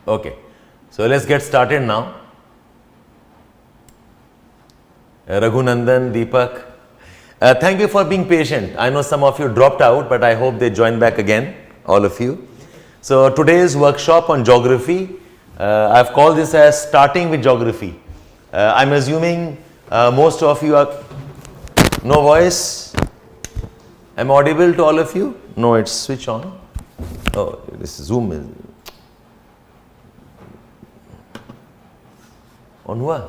Okay, so let's get started now. Raghunandan, Deepak, thank you for being patient. I know some of you dropped out, but I hope they join back again, all of you. So today's workshop on geography, I've called this as starting with geography. I'm assuming most of you are, no voice? Am I audible to all of you? No, it's switch on. Oh, this Zoom is on hua?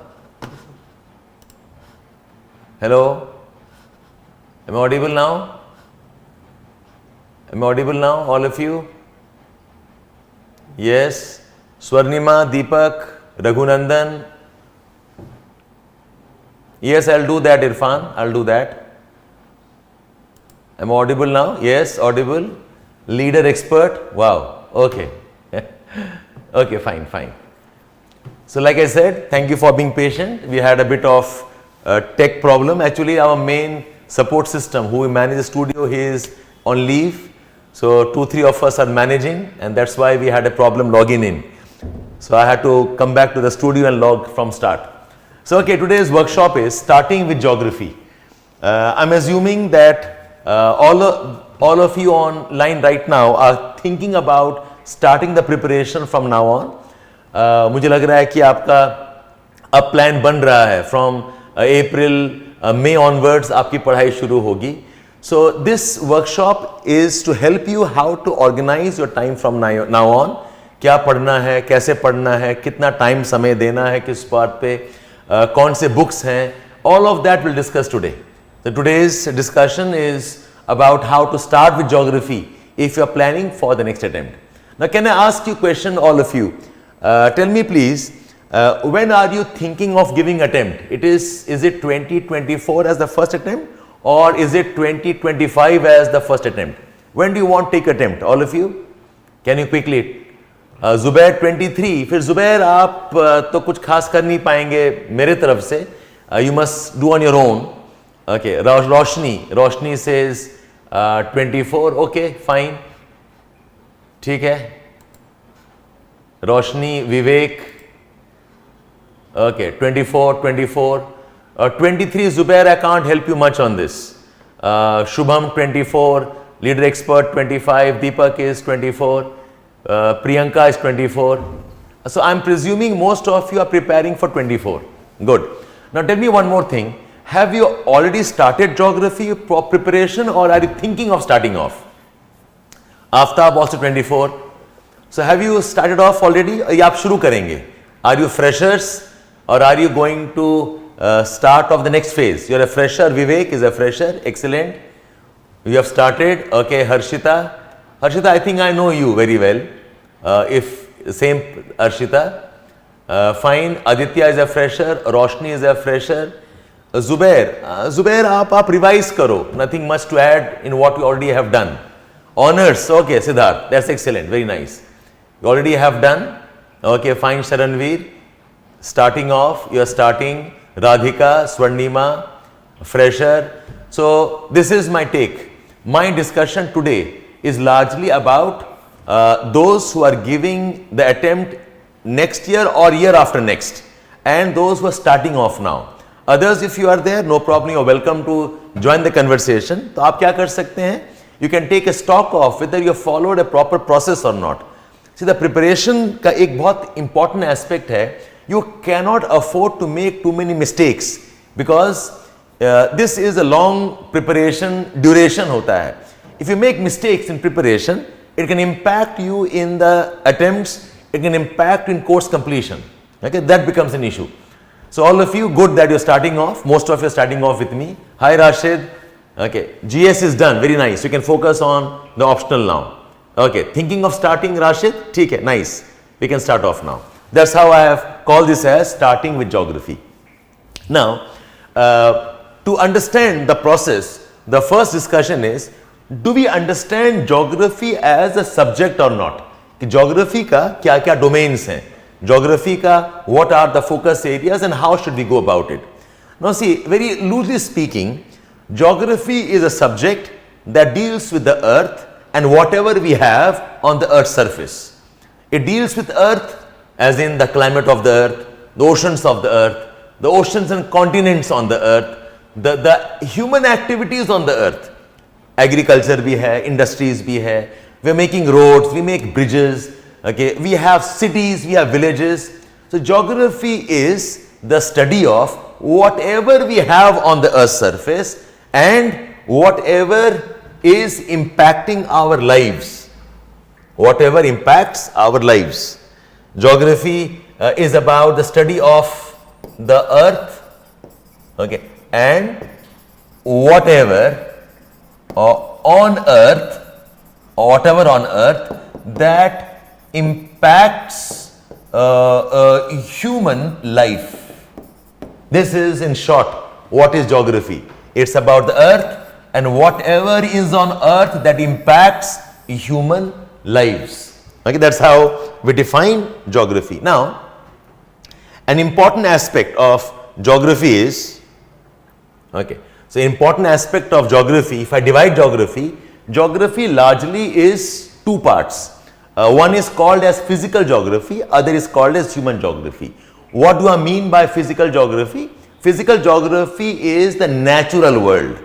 Hello? Am I audible now? Am I audible now, all of you? Yes? Swarnima, Deepak, Raghunandan. Yes, I'll do that, Irfan. I'll do that. Am I audible now? Yes, audible. Leader expert. Wow. Okay. Okay, fine, fine. So like I said, thank you for being patient. We had a bit of tech problem. Actually, our main support system who we manage the studio, he is on leave. So 2-3 of us are managing, and that's why we had a problem logging in. So I had to come back to the studio and log from start. So okay, today's workshop is starting with geography. I'm assuming that all of you online right now are thinking about starting the preparation from now on. मुझे लग रहा है कि आपका अब plan बन रहा है. From April, May onwards आपकी पढ़ाई शुरू होगी. So this workshop is to help you how to organize your time from now on. क्या पढ़ना है, कैसे पढ़ना है, कितना टाइम समय देना है किस पार्ट पे, कौन से बुक्स हैं, all of that we'll discuss today. So today's discussion is about how to start with geography if you are planning for the next attempt. Now can I ask you a question, all of you? Tell me please, when are you thinking of giving attempt? Is it 2024 as the first attempt, or is it 2025 as the first attempt? When do you want to take attempt, all of you? Can you quickly? Zubair 23. फिर Zubair आप तो कुछ खास कर नहीं पाएंगे मेरे तरफ से. You must do on your own. Okay. Roshni says 24. Okay, fine. ठीक है. Roshni, Vivek. Okay, 24. 23 Zubair, I can't help you much on this. Shubham 24, leader expert 25, Deepak is 24, Priyanka is 24. So I'm presuming most of you are preparing for 24. Good. Now tell me one more thing. Have you already started geography preparation, or are you thinking of starting off? Aftab also 24. So have you started off already, or आप शुरू करेंगे? Are you freshers, or are you going to start of the next phase? You're a fresher. Vivek is a fresher. Excellent. You have started. Okay. Harshita, I think I know you very well. If same Harshita, fine. Aditya is a fresher. Roshni is a fresher. Zubair, आप revise करो. Nothing much to add in what you already have done. Honors. Okay. Siddharth, that's excellent. Very nice. You already have done. Okay. Fine. Sharanveer, starting off. You are starting. Radhika, Swarnima, fresher. So this is my take. My discussion today is largely about those who are giving the attempt next year or year after next, and those who are starting off now. Others, if you are there, no problem, you are welcome to join the conversation. तो आप क्या कर सकते हैं? You can take a stock of whether you have followed a proper process or not. See, the preparation का एक बहुत important aspect है. You cannot afford to make too many mistakes, because this is a long preparation duration होता है. If you make mistakes in preparation, it can impact you in the attempts, it can impact in course completion. Okay, that becomes an issue. So all of you, good that you're starting off. Most of you are starting off with me. Hi Rashid. Okay, GS is done. Very nice. You can focus on the optional now. Okay, thinking of starting Rashid? ठीक है, nice. We can start off now. That's how I have called this as starting with geography. Now, to understand the process, the first discussion is, do we understand geography as a subject or not? कि geography का क्या क्या domains हैं? Geography का what are the focus areas and how should we go about it? Now see, very loosely speaking, geography is a subject that deals with the earth and whatever we have on the earth's surface. It deals with earth as in the climate of the earth, the oceans of the earth, the oceans and continents on the earth, the human activities on the earth. Agriculture bhi hai, industries bhi hai, we are making roads, we make bridges, okay, we have cities, we have villages. So geography is the study of whatever we have on the earth's surface and whatever is impacting our lives, whatever impacts our lives. Geography is about the study of the earth, okay, and whatever on earth, that impacts human life. This is in short what is geography. It's about the earth and whatever is on earth that impacts human lives. Okay, that's how we define geography. Now, an important aspect of geography is, okay, so important aspect of geography, if I divide geography, geography largely is two parts. One is called as physical geography, other is called as human geography. What do I mean by physical geography? Physical geography is the natural world,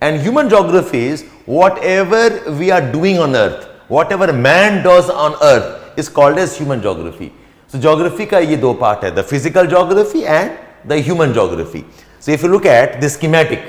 and human geography is whatever we are doing on earth, whatever man does on earth is called as human geography. So geography ka ye do part hai, the physical geography and the human geography. So if you look at this schematic,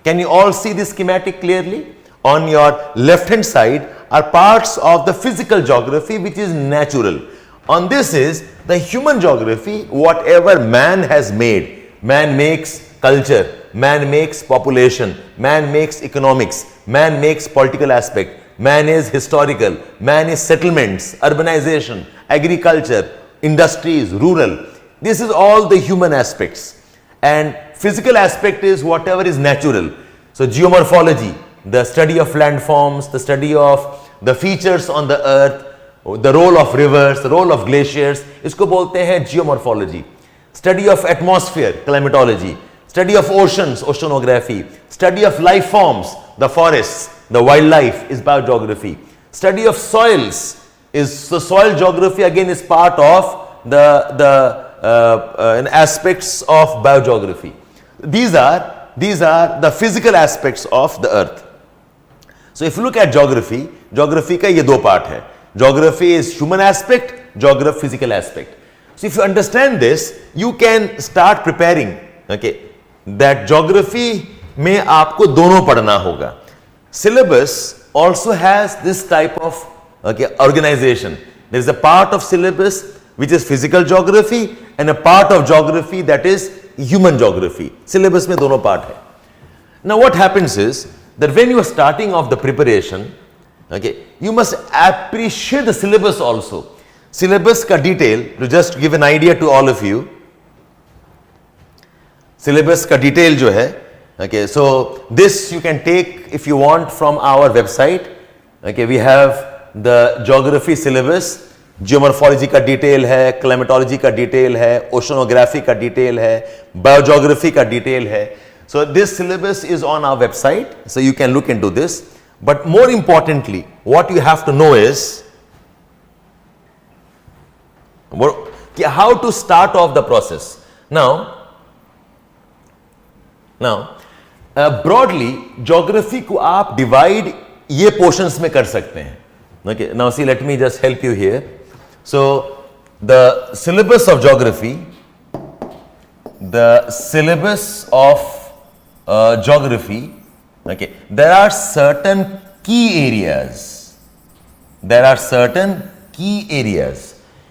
can you all see this schematic clearly? On your left hand side are parts of the physical geography which is natural. On this is the human geography, whatever man has made. Man makes culture, man makes population, man makes economics, man makes political aspect, man is historical, man is settlements, urbanization, agriculture, industries, rural. This is all the human aspects, and physical aspect is whatever is natural. So geomorphology, the study of landforms, the study of the features on the earth, the role of rivers, the role of glaciers, isko bolte hain geomorphology. Study of atmosphere, climatology. Study of oceans, oceanography. Study of life forms, the forests, the wildlife is biogeography. Study of soils is, so soil geography again is part of the aspects of biogeography. These are the physical aspects of the earth. So if you look at geography, geography ka ye do part hai. Geography is human aspect, geography physical aspect. So if you understand this, you can start preparing, okay, that geography में आपको दोनों पढ़ना होगा. Syllabus also has this type of, okay, organization. There is a part of syllabus which is physical geography and a part of geography that is human geography. Syllabus में दोनों part है. Now what happens is that when you are starting off the preparation, okay, you must appreciate the syllabus also. Syllabus ka detail, to just give an idea to all of you, syllabus ka detail jo hai, okay, so this you can take if you want from our website. Okay, we have the geography syllabus, geomorphology ka detail hai, climatology ka detail hai, oceanography ka detail hai, biogeography ka detail hai. So this syllabus is on our website, so you can look into this. But more importantly, what you have to know is how to start off the process. Now broadly geography को आप divide ये portions में कर सकते हैं. Okay, now see, let me just help you here. So the syllabus of geography, okay, there are certain key areas.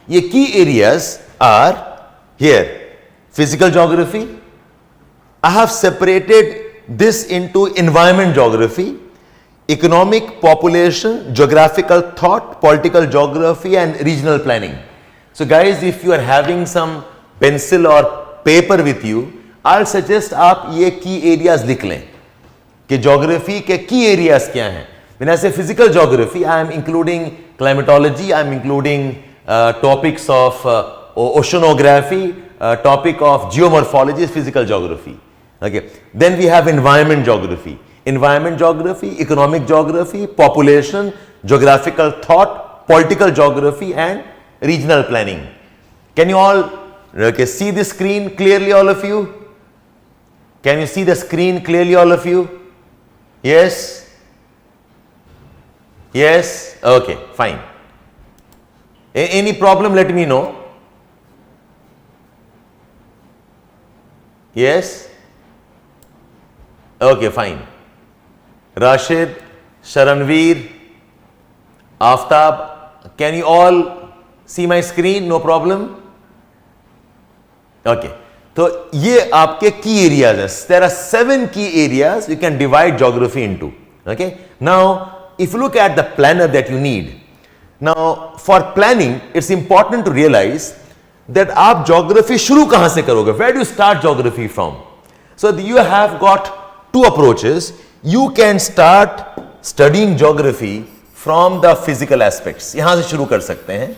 Ye key areas are here. Physical geography. I have separated this into environment geography, economic, population, geographical thought, political geography and regional planning. So guys, if you are having some pencil or paper with you, I'll suggest आप ये key areas लिख लें कि geography के key areas क्या हैं. When I say physical geography, I am including climatology, I am including topics of oceanography, topic of geomorphology is physical geography. Okay. Then we have environment geography, economic geography, population, geographical thought, political geography and regional planning. Can you all see the screen clearly, all of you? Can you see the screen clearly, all of you? Yes? Yes? Okay, fine. Any problem, let me know. Yes? Okay, fine. Rashid, Sharanveer, Aftab, can you all see my screen? No problem? Okay. So, ये आपके key areas हैं. There are 7 key areas you can divide geography into. Okay. Now, if you look at the planner that you need, now for planning, it's important to realize that आप geography शुरू कहाँ से करोगे? Where do you start geography from? So, you have got 2 approaches. You can start studying geography from the physical aspects. यहाँ से शुरू कर सकते हैं.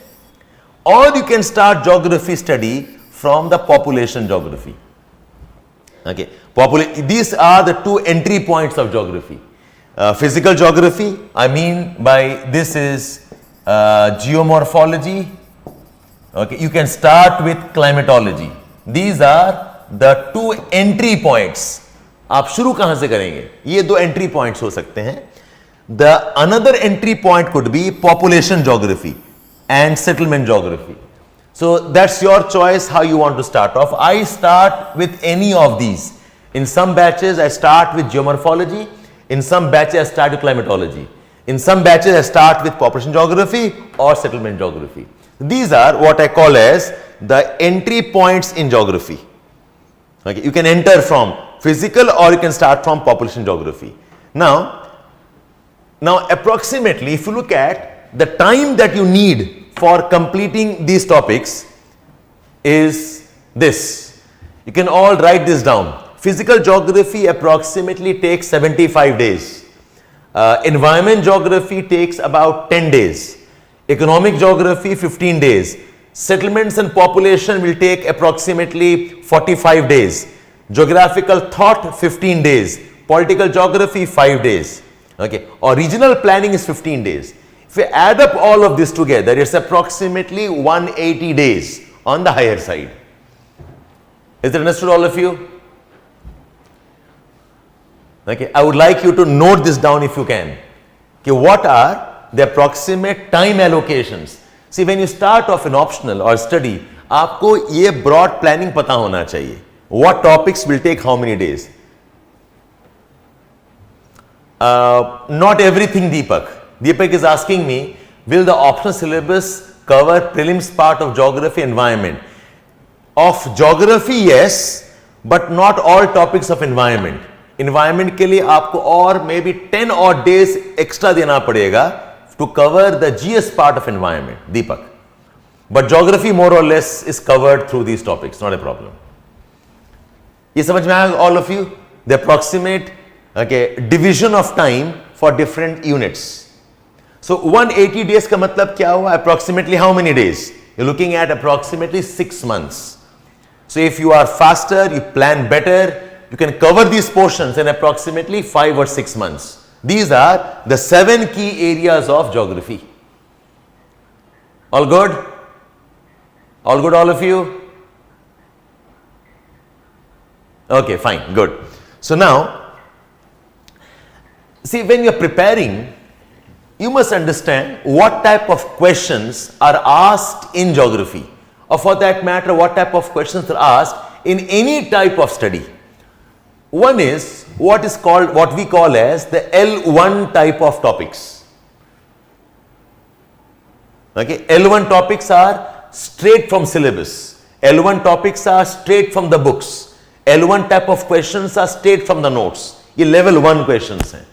Or you can start geography study from the population geography. Okay, these are the 2 entry points of geography. Physical geography, I mean by this is geomorphology. Okay, you can start with climatology. These are the 2 entry points. आप शुरू कहां से करेंगे? ये 2 entry points हो सकते हैं. The another entry point could be population geography and settlement geography. So that's your choice how you want to start off. I start with any of these. In some batches I start with geomorphology, in some batches I start with climatology, in some batches I start with population geography or settlement geography. These are what I call as the entry points in geography. Okay, you can enter from physical or you can start from population geography. Now approximately if you look at the time that you need for completing these topics is this. You can all write this down. Physical geography approximately takes 75 days. Environment geography takes about 10 days. Economic geography 15 days. Settlements and population will take approximately 45 days. Geographical thought 15 days. Political geography 5 days. Okay, or regional planning is 15 days. If we add up all of this together, it's approximately 180 days on the higher side. Is it understood, all of you? Okay, I would like you to note this down if you can. Okay, what are the approximate time allocations? See, when you start off an optional or study, आपको ये broad planning पता होना चाहिए. What topics will take how many days? Not everything, Deepak. Deepak is asking me, will the optional syllabus cover prelims part of geography environment? Of geography, yes, but not all topics of environment. Environment के लिए आपको और maybe 10 odd days extra देना पड़ेगा to cover the GS part of environment, Deepak. But geography more or less is covered through these topics, not a problem. ये समझ में आया all of you? The approximate division of time for different units. So 180 days का मतलब क्या हुआ? Approximately how many days? You're looking at approximately 6 months. So if you are faster, you plan better, you can cover these portions in approximately 5 or 6 months. These are the 7 key areas of geography. All good? All good, all of you? Okay, fine, good. So now, see, when you're preparing, you must understand what type of questions are asked in geography, or for that matter, what type of questions are asked in any type of study. One is what we call as the L1 type of topics. Okay, L1 topics are straight from syllabus. L1 topics are straight from the books. L1 type of questions are straight from the notes. ये level 1 questions हैं.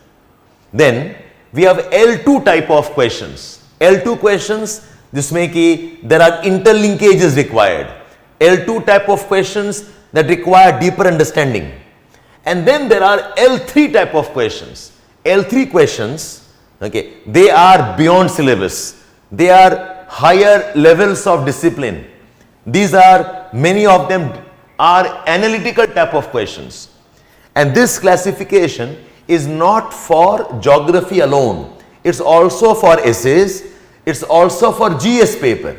Then we have L2 type of questions. L2 questions जिसमें कि there are interlinkages required. L2 type of questions that require deeper understanding. And then there are L3 type of questions. L3 questions, okay, they are beyond syllabus. They are higher levels of discipline. These are, many of them are analytical type of questions. And this classification is not for geography alone. It's also for essays. It's also for GS paper.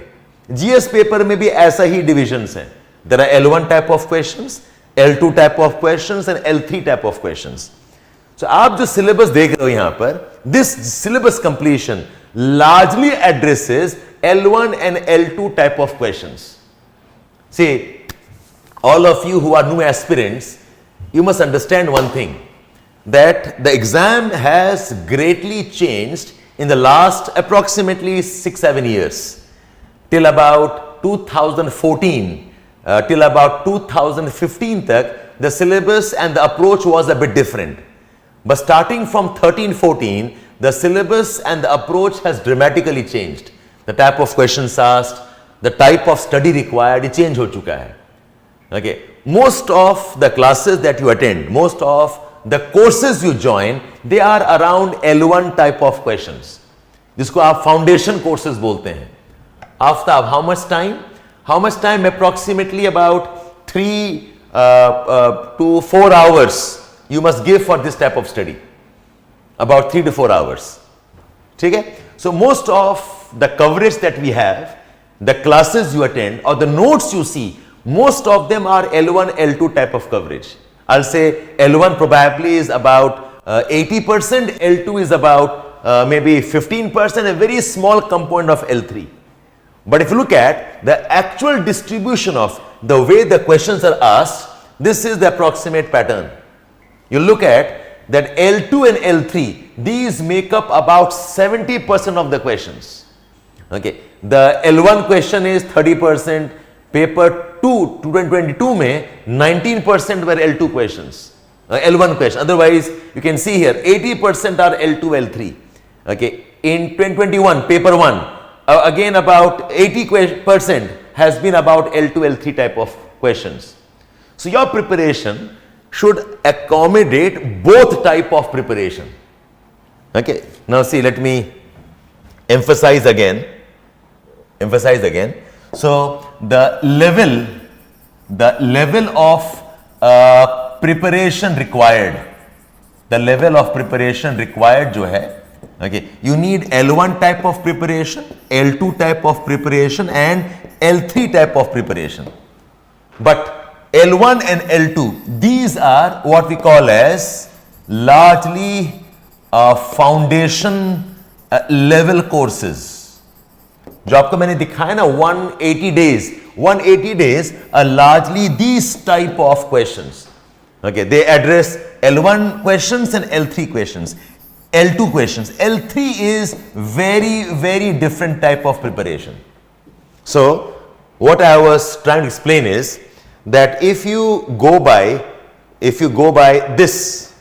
GS paper में भी ऐसा ही divisions हैं. There are L1 type of questions, L2 type of questions and L3 type of questions. So, आप जो syllabus देख रहे हो यहां पर, this syllabus completion largely addresses L1 and L2 type of questions. See, all of you who are new aspirants, you must understand one thing, that the exam has greatly changed in the last approximately 6-7 years. Till about 2014, till about 2015 tak, the syllabus and the approach was a bit different. But starting from 13-14, the syllabus and the approach has dramatically changed. The type of questions asked, the type of study required, it change ho chuka hai. Okay. Most of the classes that you attend, most of the courses you join, they are around L1 type of questions. जिसको आप foundation courses बोलते हैं. After how much time? How much time? Approximately about 3 to 4 hours you must give for this type of study. About 3 to 4 hours. Okay? So most of the coverage that we have, the classes you attend or the notes you see, most of them are L1, L2 type of coverage. I'll say L1 probably is about 80%, L2 is about maybe 15%, a very small component of L3. But if you look at the actual distribution of the way the questions are asked, this is the approximate pattern. You look at that L2 and L3, these make up about 70% of the questions. Okay. The L1 question is 30%, paper 2, 2022 mein 19% were L2 questions, L1 question. Otherwise, you can see here 80% are L2, L3. Okay. In 2021, paper 1, again about 80% has been about L2, L3 type of questions. So your preparation should accommodate both type of preparation. Okay. Now see, let me emphasize again. So the level of preparation required, जो है, okay, you need L1 type of preparation, L2 type of preparation and L3 type of preparation. But L1 and L2, these are what we call as largely foundation level courses. जो आपको मैंने दिखाया ना 180 days are largely these type of questions. Okay, they address L1 questions and L3 questions, L2 questions. L3 is very different type of preparation. So what I was trying to explain is that if you go by this,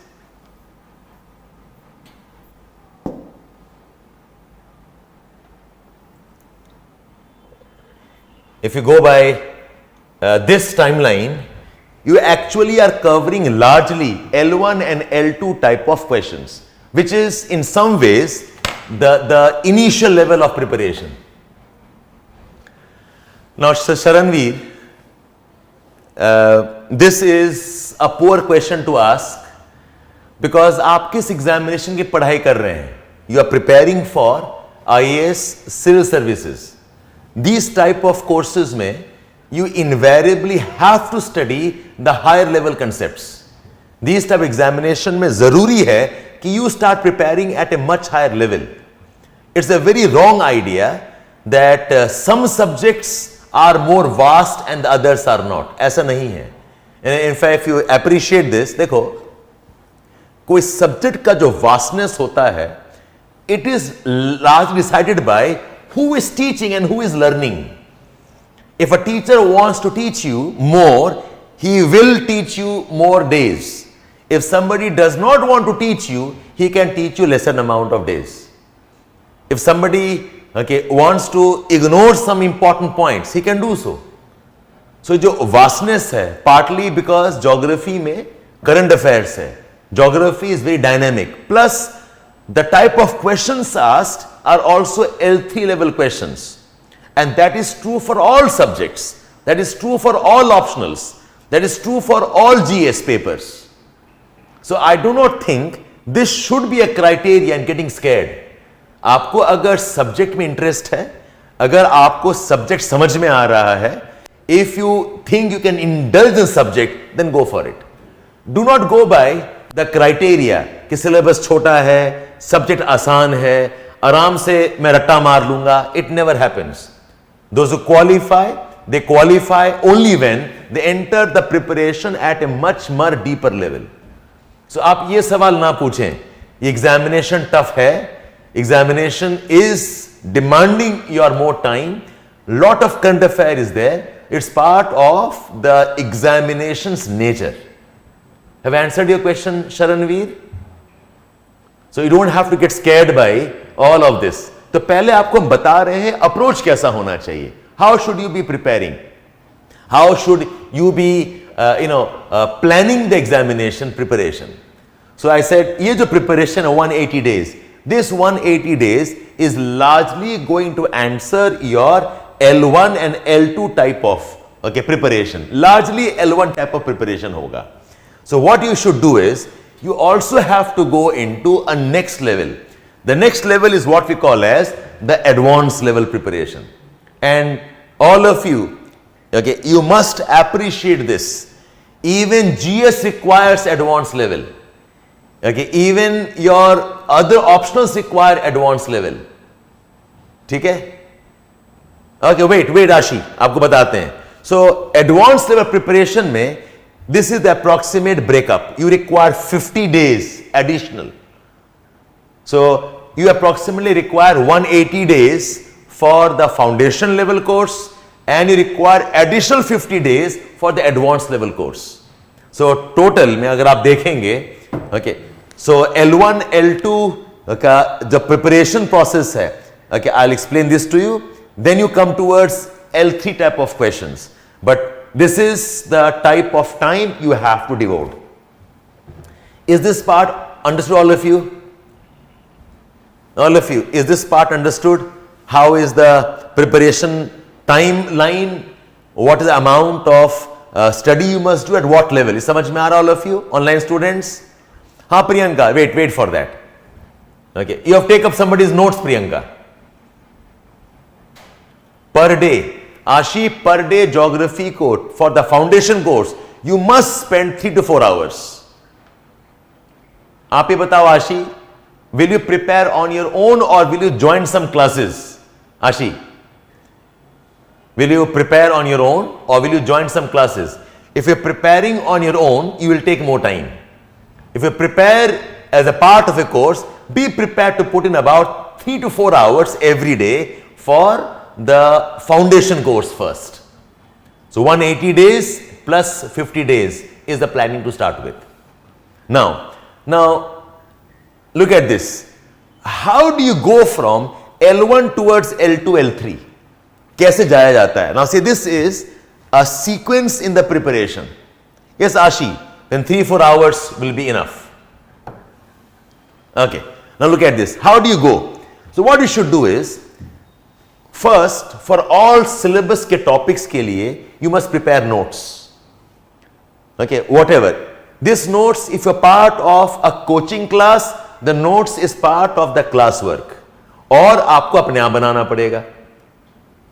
if you go by this timeline, you actually are covering largely L1 and L2 type of questions, which is in some ways the initial level of preparation. Now, Sharanveer, this is a poor question to ask because आप किस examination की पढ़ाई कर रहे हैं? You are preparing for IAS civil services. These type of courses में you invariably have to study the higher level concepts. These type of examination में जरूरी है कि you start preparing at a much higher level. It's a very wrong idea that some subjects are more vast and the others are not. ऐसा नहीं है. In fact, if you appreciate this, देखो, कोई subject का जो vastness होता है, it is largely decided by who is teaching and who is learning. If a teacher wants to teach you more, he will teach you more days. If somebody does not want to teach you, he can teach you lesser amount of days. If somebody wants to ignore some important points, he can do so. So जो vastness है, partly because geography में current affairs है. Geography is very dynamic. Plus, the type of questions asked are also L3 level questions. And that is true for all subjects. That is true for all optionals. That is true for all GS papers. So I do not think this should be a criteria in getting scared. आपको अगर subject में interest है, अगर आपको subject समझ में आ रहा है, if you think you can indulge in subject, then go for it. Do not go by the criteria कि सिलेबस छोटा है, सब्जेक्ट आसान है, आराम से मैं रट्टा मार लूंगा. It never happens. Those who qualify, they qualify only when they enter the preparation at a much more deeper level. So आप ये सवाल ना पूछें, ये एग्जामिनेशन टफ है, examination is demanding your more time, lot of current affair is there, it's part of the examination's nature. Have I answered your question, Sharanveer? So you don't have to get scared by all of this. तो पहले आपको हम बता रहे हैं approach कैसा होना चाहिए. How should you be preparing? How should you be planning the examination preparation? So I said ये जो preparation है 180 days, this 180 days is largely going to answer your L1 and L2 type of preparation. Largely L1 type of preparation होगा. So what you should do is you also have to go into a next level. The next level is what we call as the advanced level preparation. And all of you, you must appreciate this. Even GS requires advanced level. Even your other optionals require advanced level. ठीक है? Okay, wait Ashi, आपको बताते हैं. So advanced level preparation में this is the approximate breakup. You require 50 days additional. So you approximately require 180 days for the foundation level course and you require additional 50 days for the advanced level course. So total में अगर आप देखेंगे, so L1, L2 का जो preparation process है, I'll explain this to you. Then you come towards L3 type of questions. But this is the type of time you have to devote. Is this part understood, all of you? All of you, is this part understood? How is the preparation timeline? What is the amount of study you must do at what level? Is समझ में आ रहा all of you? Online students? हाँ Priyanka, wait for that. You have taken up somebody's notes, Priyanka. Per day, Ashi, per day geography course for the foundation course, you must spend 3 to 4 hours. आप ये बताओ Ashi, will you prepare on your own or will you join some classes? Ashi, will you prepare on your own or will you join some classes? If you're preparing on your own, you will take more time. If you prepare as a part of a course, be prepared to put in about 3 to 4 hours every day for the foundation course first. So 180 days plus 50 days is the planning to start with. Now look at this. How do you go from L1 towards L2, L3? कैसे जाया जाता है? Now see, this is a sequence in the preparation. Yes, Ashi, then 3-4 hours will be enough. Okay, now look at this. How do you go? So what you should do is, first, for all syllabus के topics के लिए, you must prepare notes. Okay, whatever. This notes, if you're part of a coaching class, the notes is part of the classwork. और आपको अपने आप बनाना पड़ेगा.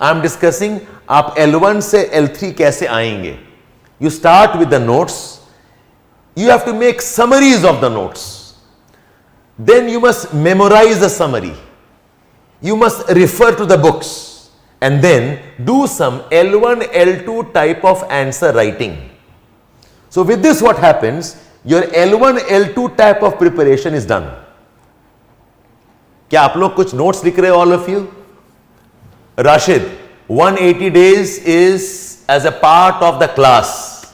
I am discussing आप L1 से L3 कैसे आएंगे. You start with the notes. You have to make summaries of the notes. Then you must memorize the summary. You must refer to the books and then do some L1, L2 type of answer writing. So with this what happens, your L1, L2 type of preparation is done. क्या आप लोग कुछ notes लिख रहे हो, all of you? Rashid, 180 days is as a part of the class.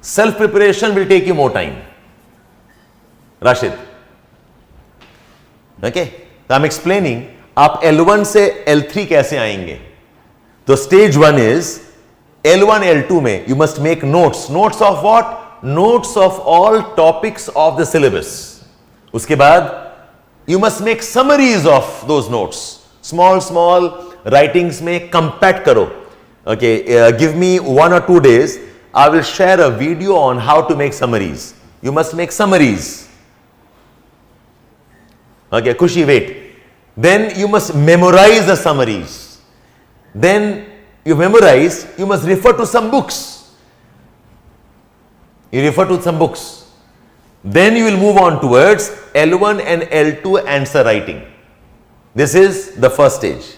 Self preparation will take you more time. Rashid. Okay, so I'm explaining आप L1 से L3 कैसे आएंगे. तो stage 1 is L1, L2 में you must make notes. Notes of what? Notes of all topics of the syllabus. उसके बाद you must make summaries of those notes. Small writings में compact करो. Okay, give me 1 or 2 days. I will share a video on how to make summaries. You must make summaries. Okay, Kushi, wait. Then you must memorize the summaries. then you memorize, you must refer to some books. You refer to some books. Then you will move on towards L1 and L2 answer writing. This is the first stage.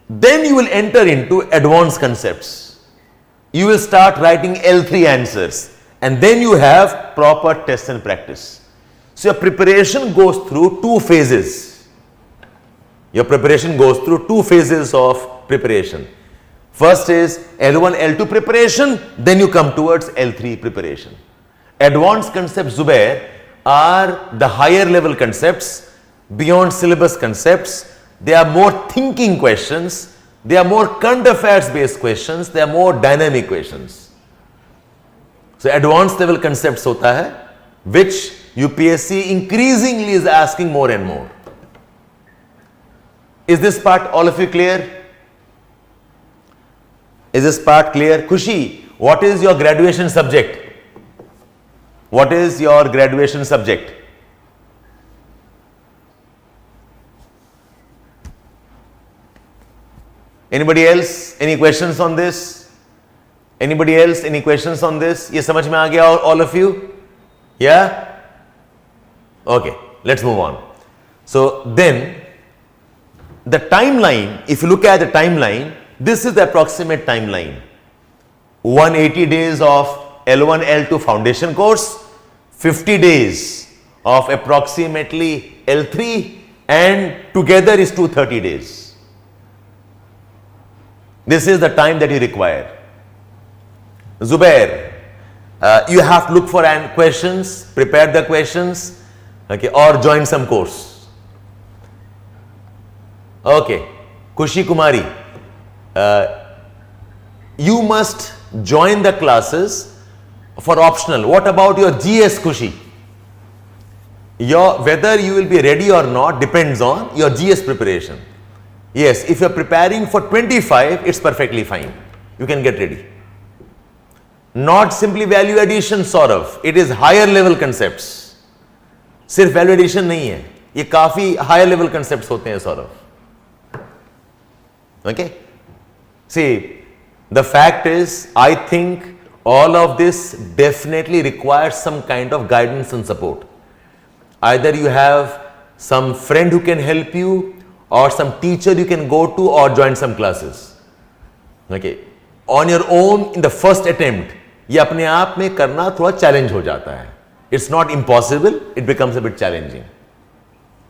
Then you will enter into advanced concepts. You will start writing L3 answers, and then you have proper test and practice. So your preparation goes through two phases. Your preparation goes through two phases of preparation. First is L1, L2 preparation, then you come towards L3 preparation. Advanced concepts, Zubair, are the higher level concepts, beyond syllabus concepts. They are more thinking questions, they are more current affairs based questions, they are more dynamic questions. So advanced level concepts hota hai, which UPSC increasingly is asking more and more. Is this part all of you clear? Is this part clear? Khushi, what is your graduation subject? What is your graduation subject? Anybody else? Any questions on this? Anybody else? Any questions on this? Ye samajh mein aa gaya all of you? Yeah? Okay, let's move on. So then, the timeline, if you look at the timeline, this is the approximate timeline. 180 days of L1, L2 foundation course, 50 days of approximately L3, and together is 230 days. This is the time that you require. Zubair, you have to look for questions, prepare the questions, okay, or join some course. Okay, Kushi Kumari, you must join the classes for optional. What about your GS, Kushi? Whether you will be ready or not depends on your GS preparation. Yes, if you are preparing for 25, it's perfectly fine. You can get ready. Not simply value addition, Saurav. It is higher level concepts. सिर्फ value addition नहीं है, ये काफी higher level concepts होते हैं, Saurav. Okay? See, the fact is, I think all of this definitely requires some kind of guidance and support. Either you have some friend who can help you, or some teacher you can go to, or join some classes. Okay? On your own, in the first attempt, ये अपने आप में करना थोड़ा challenge हो जाता है. It's not impossible, it becomes a bit challenging.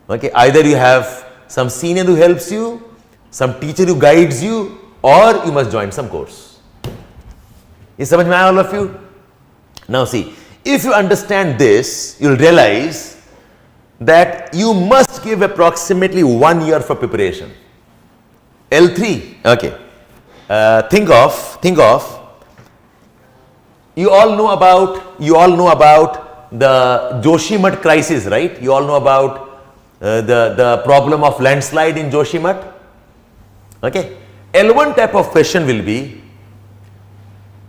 Okay? Either you have some senior who helps you, some teacher who guides you, or you must join some course. Is समझ में आया all of you? Now see, if you understand this, you'll realize that you must give approximately 1 year for preparation. L3, okay. Think of. You all know about the Joshimath crisis, right? You all know about the problem of landslide in Joshimath. Okay. L1 type of question will be,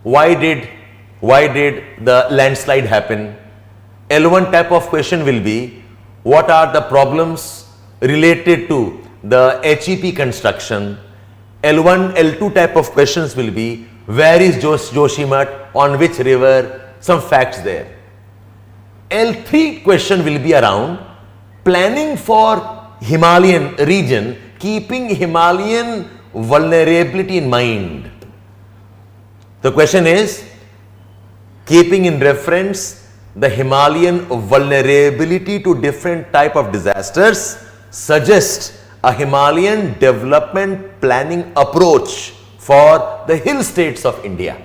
why did the landslide happen? L1 type of question will be, what are the problems related to the HEP construction? L1, L2 type of questions will be, where is Joshimath, on which river, some facts there. L3 question will be around planning for Himalayan region, keeping Himalayan vulnerability in mind. The question is, keeping in reference the Himalayan vulnerability to different type of disasters, suggest a Himalayan development planning approach for the hill states of India.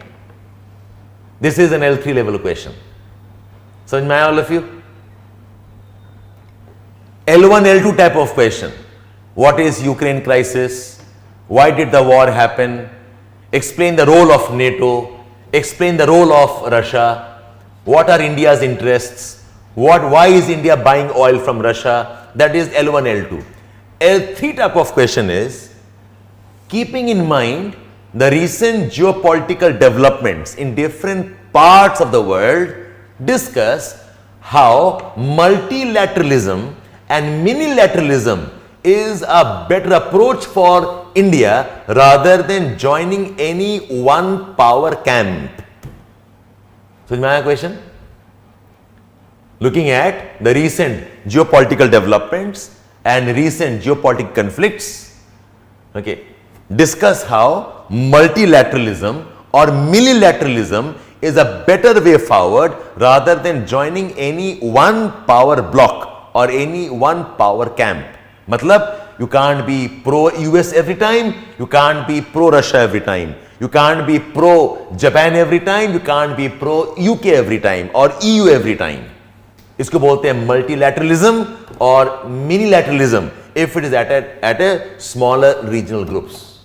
This is an L3 level question. So, may all of you? L1, L2 type of question. What is Ukraine crisis? Why did the war happen? Explain the role of NATO. Explain the role of Russia. What are India's interests? Why is India buying oil from Russia? That is L1, L2. L3 type of question is, keeping in mind the recent geopolitical developments in different parts of the world, discuss how multilateralism and minilateralism is a better approach for India rather than joining any one power camp. So, my question? Looking at the recent geopolitical developments and recent geopolitical conflicts, okay, discuss how multilateralism or multilateralism is a better way forward rather than joining any one power bloc or any one power camp. Matlab, you can't be pro-US every time, you can't be pro-Russia every time, you can't be pro-Japan every time, you can't be pro-UK every time or EU every time. इसको बोलते हैं multilateralism or minilateralism if it is at a smaller regional groups.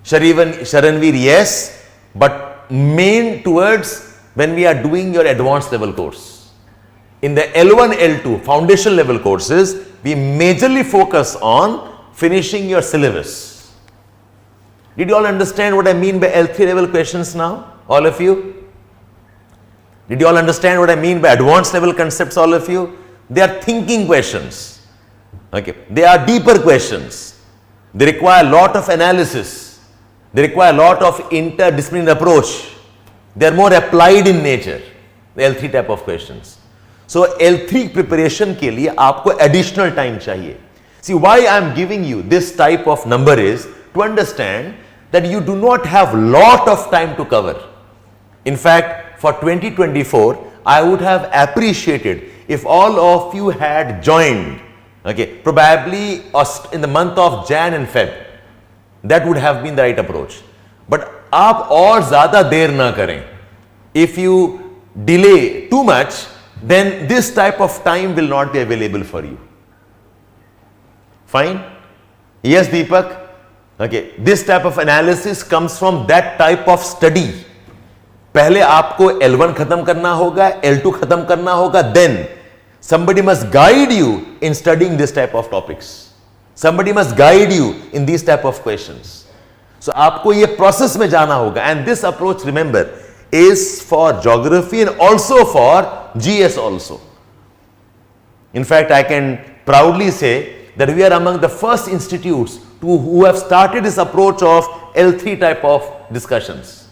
Sharanveer, yes, but main towards when we are doing your advanced level course. In the L1, L2 foundation level courses, we majorly focus on finishing your syllabus. Did you all understand what I mean by L3 level questions now? All of you? Did you all understand what I mean by advanced level concepts, all of you? They are thinking questions. Okay. They are deeper questions. They require a lot of analysis. They require a lot of interdisciplinary approach. They are more applied in nature. The L3 type of questions. So L3 preparation के लिए आपको additional time चाहिए. See, why I am giving you this type of number is to understand that you do not have lot of time to cover. In fact, for 2024, I would have appreciated if all of you had joined, okay, probably in the month of Jan and Feb. That would have been the right approach. But आप और ज़्यादा देर ना करें. If you delay too much, then this type of time will not be available for you. Fine? Yes, Deepak? Okay, this type of analysis comes from that type of study. पहले आपको L1 खत्म करना होगा, L2 खत्म करना होगा, then somebody must guide you in studying this type of topics. Somebody must guide you in these type of questions. So आपको ये process में जाना होगा, and this approach, remember, is for geography and also for GS also. In fact, I can proudly say that we are among the first institutes who have started this approach of L3 type of discussions.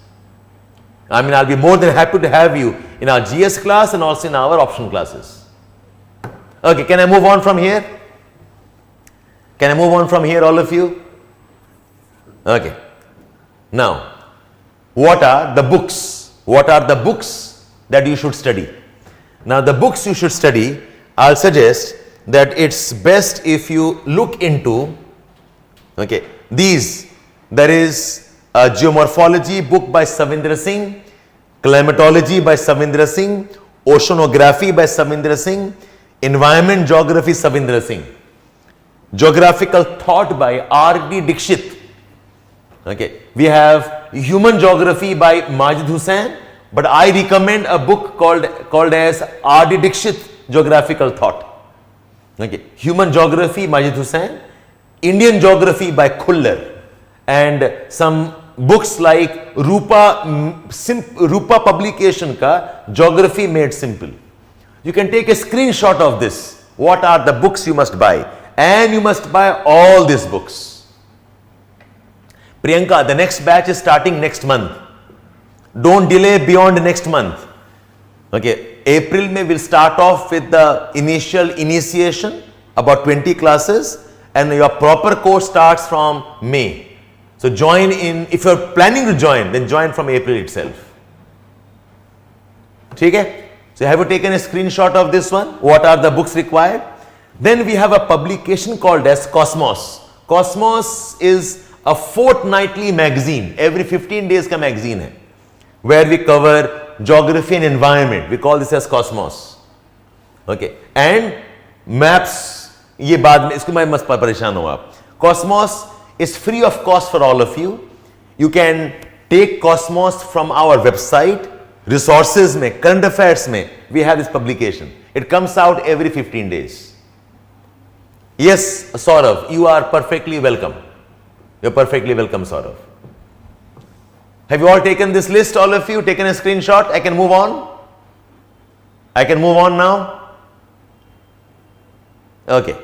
I mean, I'll be more than happy to have you in our GS class and also in our option classes. Okay, can I move on from here? Can I move on from here, all of you? Okay. Now, what are the books? What are the books that you should study? Now, the books you should study, I'll suggest that it's best if you look into, okay, these. There is a geomorphology book by Savindra Singh, climatology by Savindra Singh, oceanography by Savindra Singh, environment geography Savindra Singh, geographical thought by R.D. Dixit. Okay, we have human geography by Majid Hussain, but I recommend a book called as R.D. Dixit geographical thought. Okay, human geography Majid Hussain, Indian geography by Khuller, and some books like Rupa publication ka Geography Made Simple. You can take a screenshot of this. What are the books you must buy? And you must buy all these books. Priyanka, the next batch is starting next month. Don't delay beyond next month. Okay, April May will start off with the initial initiation, about 20 classes, and your proper course starts from May. So join in, if you're planning to join, then join from April itself. Okay? So have you taken a screenshot of this one? What are the books required? Then we have a publication called as Cosmos. Cosmos is a fortnightly magazine. Every 15 days ka magazine hai, where we cover geography and environment. We call this as Cosmos. Okay. And maps, ye baad mein, isko main mas pareshan ho aap. Cosmos is free of cost for all of you. You can take Cosmos from our website, resources mein, current affairs mein, we have this publication. It comes out every 15 days. Yes, Saurav, you are perfectly welcome. You're perfectly welcome, Saurav. Have you all taken this list, all of you? Taken a screenshot? I can move on? I can move on now? Okay.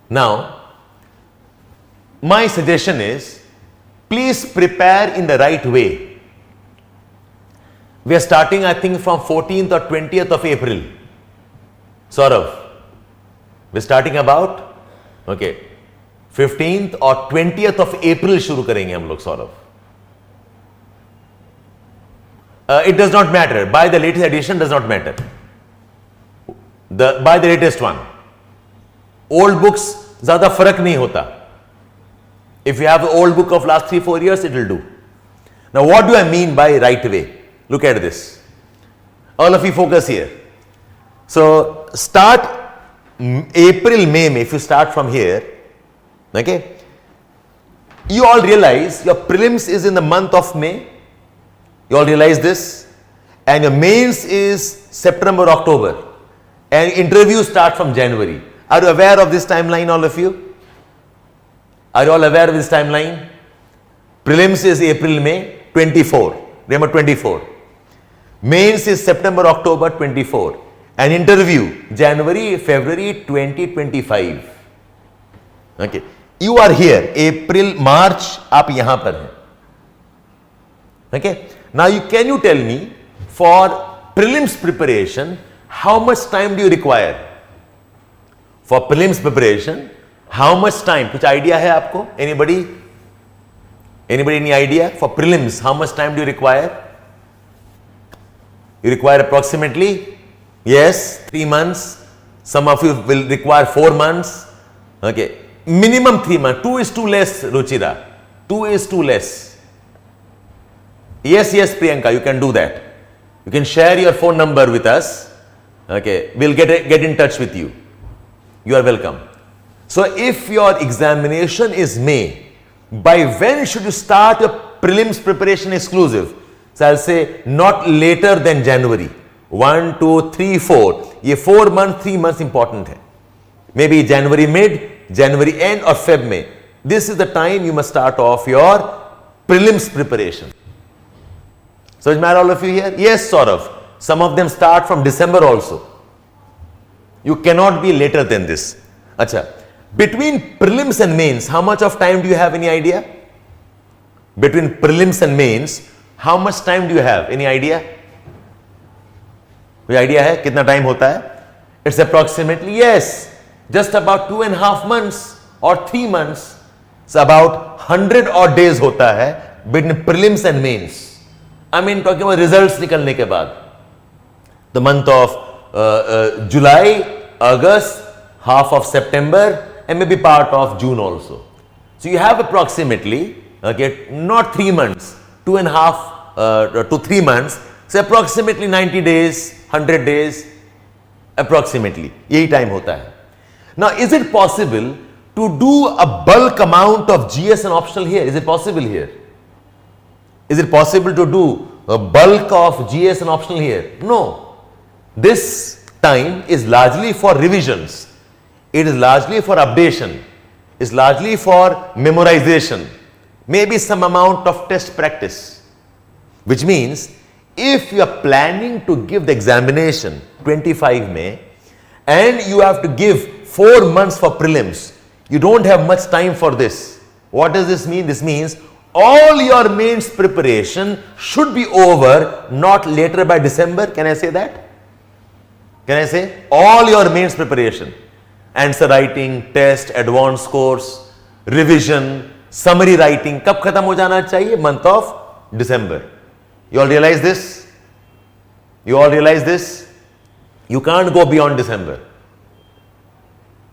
Now, my suggestion is, please prepare in the right way. We are starting, I think, from 14th or 20th of April. Saurav, we're starting about, okay, 15th or 20th of April शुरू करेंगे हम लोग, Saurav. It does not matter. By the latest edition does not matter. By the latest one. Old books, ज़्यादा फर्क नहीं होता. If you have the old book of last 3-4 years, it will do. Now, what do I mean by right way? Look at this. All of you focus here. So, start April, May, if you start from here, okay, you all realize your prelims is in the month of May. You all realize this? And your mains is September, October. And interviews start from January. Are you aware of this timeline, all of you? Are you all aware of this timeline? Prelims is April, May 24. Remember 24. Mains is September, October 24. And interview January, February 2025. Okay. You are here. April, March, आप यहाँ पर हैं. Okay. Now, can you tell me, for prelims preparation, how much time do you require? For prelims preparation, how much time? कुछ idea है आपको? Anybody? Any idea? For prelims, how much time do you require? You require approximately, yes, 3 months. Some of you will require 4 months. Okay. Minimum 3 months. 2 is too less, Ruchira. 2 is too less. Yes, Priyanka, you can do that. You can share your phone number with us. Okay, we'll get in touch with you. You are welcome. So, if your examination is May, by when should you start your prelims preparation exclusive? So, I'll say not later than January. 1, 2, 3, 4. ये 4 months, 3 months important है. Maybe January mid, January end or Feb May. This is the time you must start off your prelims preparation. So, is all of you here? Yes, Saurav. Some of them start from December also. You cannot be later than this. Acha. Between prelims and mains, how much of time do you have? Any idea? Between prelims and mains, how much time do you have? Any idea? कोई idea है? कितना time होता है? It's approximately, yes, just about 2.5 months or 3 months. It's about 100 odd days होता है between prelims and mains. I mean, talking about results निकलने के बाद. The month of July, August, half of September, and maybe part of June also. So you have approximately, okay, not 3 months, 2.5 to 3 months. So approximately 90 days, 100 days, approximately. यही time होता है. Now, is it possible to do a bulk amount of GS and optional here? Is it possible here? Is it possible to do a bulk of GS and optional here? No. This time is largely for revisions. It is largely for updation. It's largely for memorization. Maybe some amount of test practice. Which means, if you are planning to give the examination 25 May and you have to give 4 months for prelims, you don't have much time for this. What does this mean? This means all your mains preparation should be over not later by December. Can I say that? Can I say? All your mains preparation. Answer writing, test, advanced course, revision, summary writing. कब खत्म हो जाना चाहिए? Month of December. You all realize this? You all realize this? You can't go beyond December.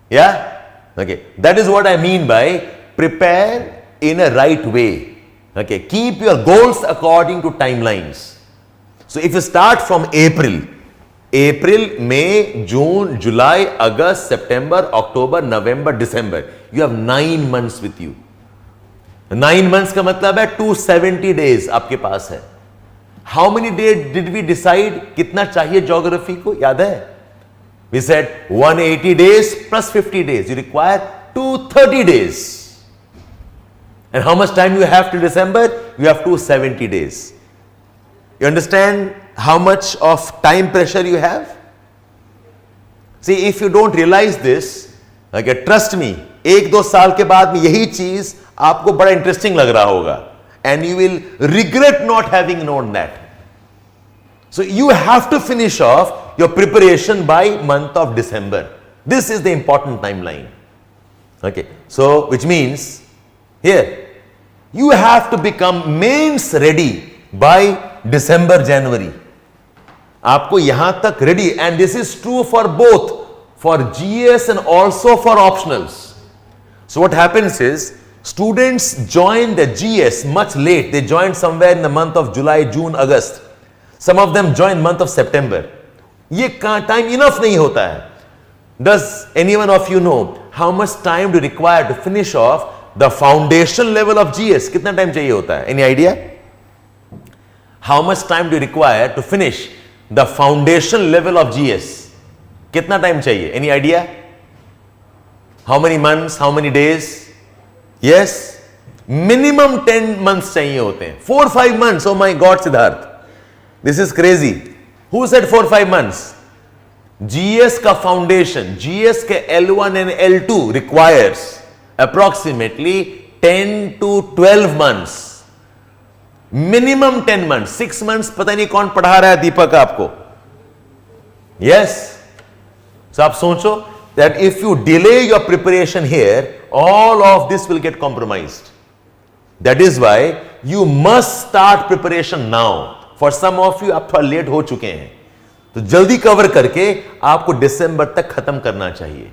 Yeah? Okay. That is what I mean by prepare in a right way. Okay. Keep your goals according to timelines. So, if you start from April, May, June, July, August, September, October, November, December, you have 9 months with you. 9 months का मतलब है 270 days आपके पास है. How many days did we decide कितना चाहिए geography को? याद है? We said 180 days plus 50 days. You require 230 days. And how much time you have till December? You have 270 days. You understand how much of time pressure you have? See, if you don't realize this, okay, trust me, एक दो साल के बाद में यही चीज आपको बड़ा इंटरेस्टिंग लग रहा होगा, and you will regret not having known that. So you have to finish off your preparation by month of December. This is the important timeline. Okay, so which means here you have to become mains ready by December, January. आपको यहां तक ready, and this is true for both, for GS and also for optionals. So what happens is students join the GS much late. They join somewhere in the month of July, June, August. Some of them join month of September. ये time enough नहीं होता है. Does anyone of you know how much time do you require to finish off the foundation level of GS? कितना time चाहिए होता है? Any idea? How much time do you require to finish the foundation level of GS? कितना time चाहिए? Any idea? How many months? How many days? Yes, minimum 10 months चाहिए होते हैं. 4-5 months. Oh my God, Siddharth. This is crazy. Who said 4-5 months? GS का foundation, GS के L1 and L2 requires approximately 10 to 12 months. Minimum 10 months. 6 months पता नहीं कौन पढ़ा रहा है दीपक आपको. Yes. So आप सोचो that if you delay your preparation here, all of this will get compromised. That is why you must start preparation now. For some of you आप थोड़ा लेट हो चुके हैं, तो जल्दी कवर करके आपको दिसंबर तक खत्म करना चाहिए.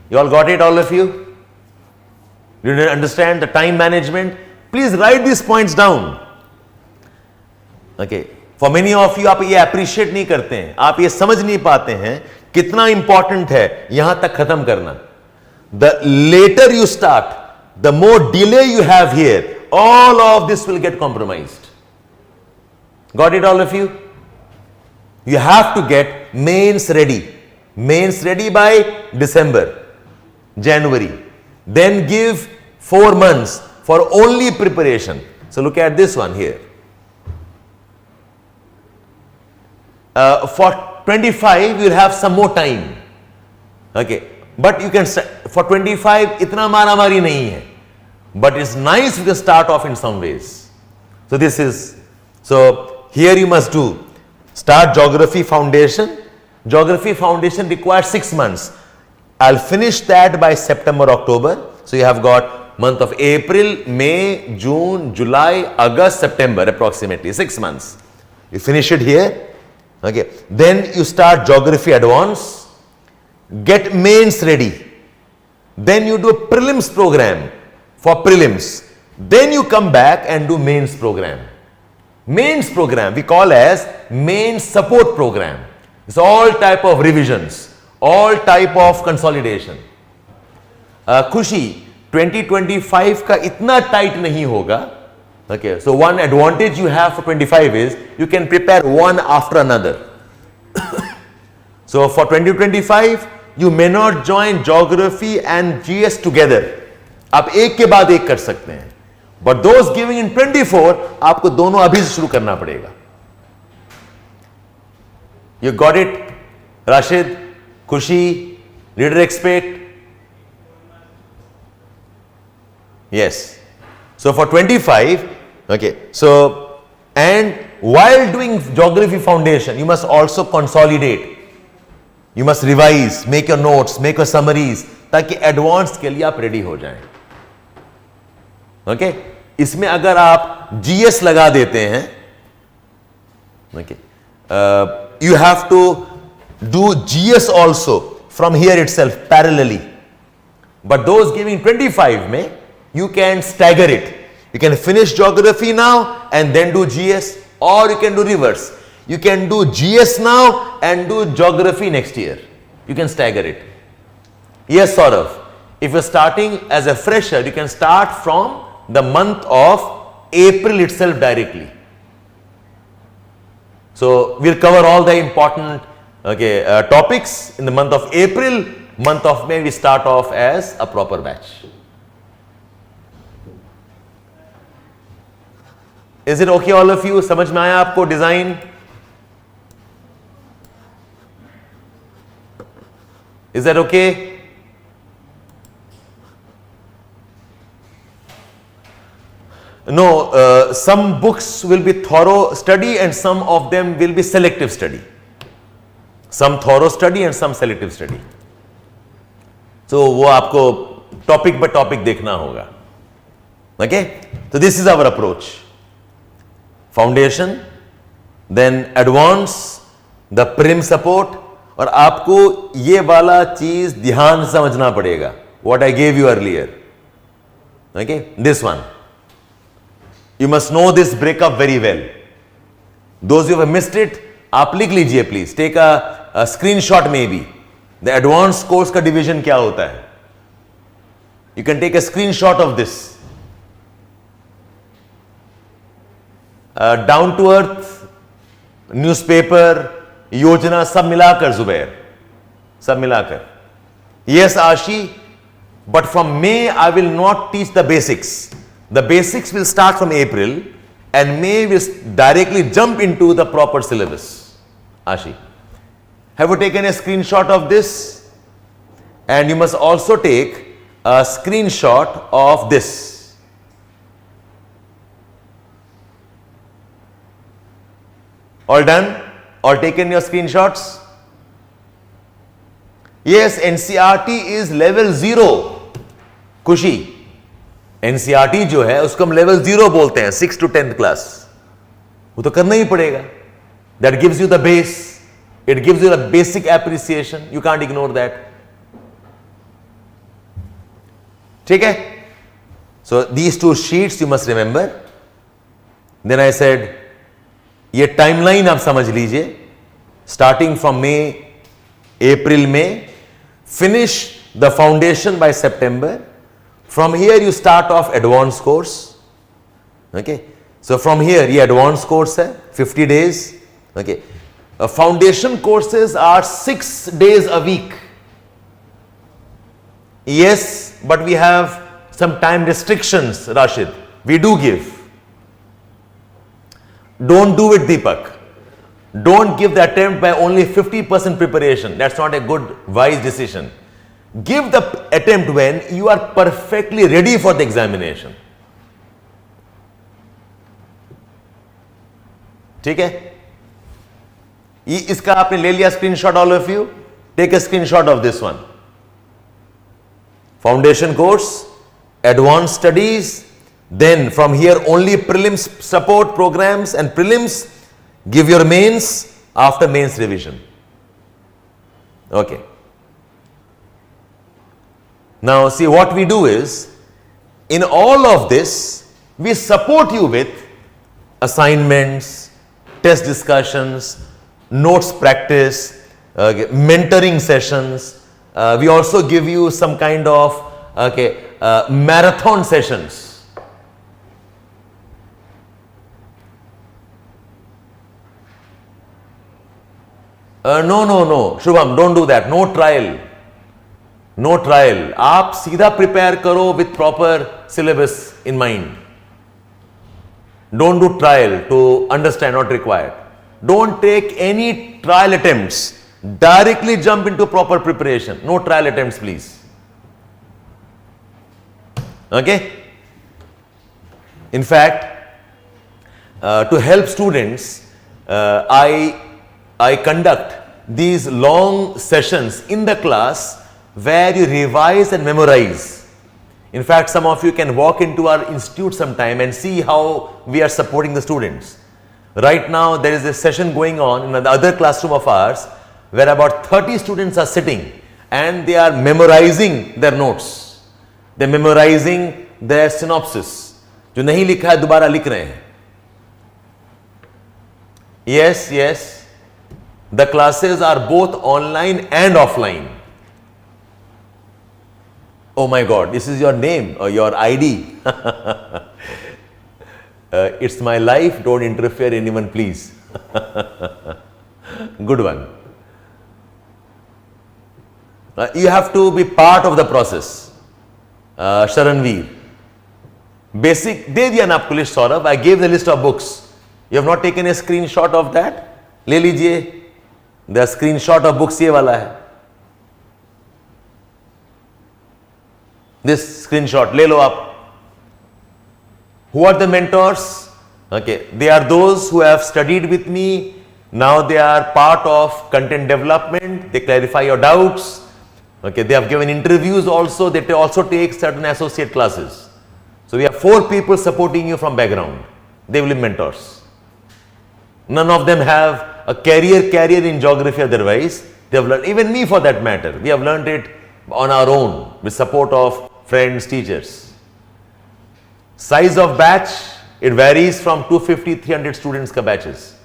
You all got it, all of you? You didn't understand the time management? Please write these points down. Okay. For many of you, आप ये appreciate नहीं करते हैं, आप ये समझ नहीं पाते हैं कितना important है यहां तक खत्म करना. The later you start, the more delay you have here, all of this will get compromised. Got it, all of you? You have to get mains ready. Mains ready by December, January. Then give 4 months for only preparation. So look at this one here. For 25, you'll have some more time. Okay. But you can, for 25, itna mara mari nahi hai. But it's nice if you start off in some ways. So this is, so here you must do, start geography foundation. Geography foundation requires 6 months. I'll finish that by September, October. So you have got month of April, May, June, July, August, September, approximately 6 months. You finish it here. Okay. Then you start geography advance. Get mains ready. Then you do a prelims program. For prelims, then you come back and do mains program. Mains program we call as mains support program. It's all type of revisions, all type of consolidation. Khushi, 2025 का इतना tight नहीं होगा. Okay, so one advantage you have for 25 is you can prepare one after another. So for 2025, you may not join geography and GS together. आप एक के बाद एक कर सकते हैं, बट दोज गिविंग इन 24 आपको दोनों अभी से शुरू करना पड़ेगा. यू गॉट इट, राशिद, खुशी, leader expect? Yes. So for 25, okay, so and while doing geography foundation you must also consolidate, you must revise, make your notes, make your summaries, ताकि advance के लिए आप रेडी हो जाएं. ओके. इसमें अगर आप जीएस लगा देते हैं, okay, you have to do GS also from here itself parallelly. But those giving 25 में you can stagger it. You can finish geography now and then do GS, or you can do reverse. You can do GS now and do geography next year. You can stagger it. Yes, Saurav. If you're starting as a fresher, you can start from the month of April itself directly. So we'll cover all the important topics in the month of April. Month of May we start off as a proper batch. Is it okay, all of you? समझ में आया आपको design? Is that okay? No, some books will be thorough study and some of them will be selective study. Some thorough study and some selective study. So वो आपको topic by topic देखना होगा. Okay? So this is our approach. Foundation, then advance, the prim support, और आपको ये वाला चीज ध्यान समझना पड़ेगा. What I gave you earlier. Okay? This one. You must know this breakup very well. Those who have missed it, आप लिख लीजिए please. Take a screenshot maybe. The advanced course का division क्या होता है? You can take a screenshot of this. Down to earth, newspaper, योजना सब मिलाकर जुबैर, सब मिलाकर. Yes, Ashi, but from May I will not teach the basics. The basics will start from April and May will directly jump into the proper syllabus. Ashi, have you taken a screenshot of this? And you must also take a screenshot of this. All done? All taken your screenshots? Yes, NCERT is level 0. खुशी. NCERT जो है उसको हम level 0 बोलते हैं, 6 to 10th class. वो तो करना ही पड़ेगा. That gives you the base. It gives you the basic appreciation. You can't ignore that. ठीक है? So these two sheets you must remember. Then I said, ये timeline आप समझ लीजिए. Starting from May, April, May, finish the foundation by September. From here you start off advanced course. Okay, so from here ये advanced course है, 50 days. Okay, foundation courses are 6 days a week. Yes, but we have some time restrictions, Rashid. We do give. Don't do it, Deepak. Don't give the attempt by only 50% preparation. That's not a good, wise decision. Give the attempt when you are perfectly ready for the examination. ठीक है? इसका आपने ले लिया screenshot, all of you? Take a screenshot of this one. Foundation course, advanced studies, then from here only prelims support programs and prelims. Give your mains after mains revision. Okay. Now see, what we do is, in all of this, we support you with assignments, test discussions, notes practice, mentoring sessions. We also give you some kind of marathon sessions. No, Shubham, don't do that. No trial. No trial. आप सीधा prepare करो with proper syllabus in mind. Don't do trial to understand, not required. Don't take any trial attempts. Directly jump into proper preparation. No trial attempts, please. Okay? In fact, to help students, I conduct these long sessions in the class where you revise and memorize. In fact, some of you can walk into our institute sometime and see how we are supporting the students. Right now, there is a session going on in the other classroom of ours where about 30 students are sitting and they are memorizing their notes. They are memorizing their synopsis. जो नहीं लिखा है दोबारा लिख रहे हैं. Yes. The classes are both online and offline. Oh my God, this is your name or your ID. It's my life, don't interfere anyone, please. Good one. You have to be part of the process. Sharanveer. Basic, दे दिया ना आपको list Saurabh. I gave the list of books. You have not taken a screenshot of that? ले लीजिए. The screenshot of books ये वाला है. This screenshot ले लो आप. Who are the mentors? Okay, they are those who have studied with me. Now they are part of content development. They clarify your doubts. Okay, they have given interviews also. They also take certain associate classes. So we have 4 people supporting you from background. They will be mentors. None of them have a career in geography otherwise. They have learned, even me for that matter, we have learned it on our own with support of friends, teachers. Size of batch, it varies from 250-300 students ka batches.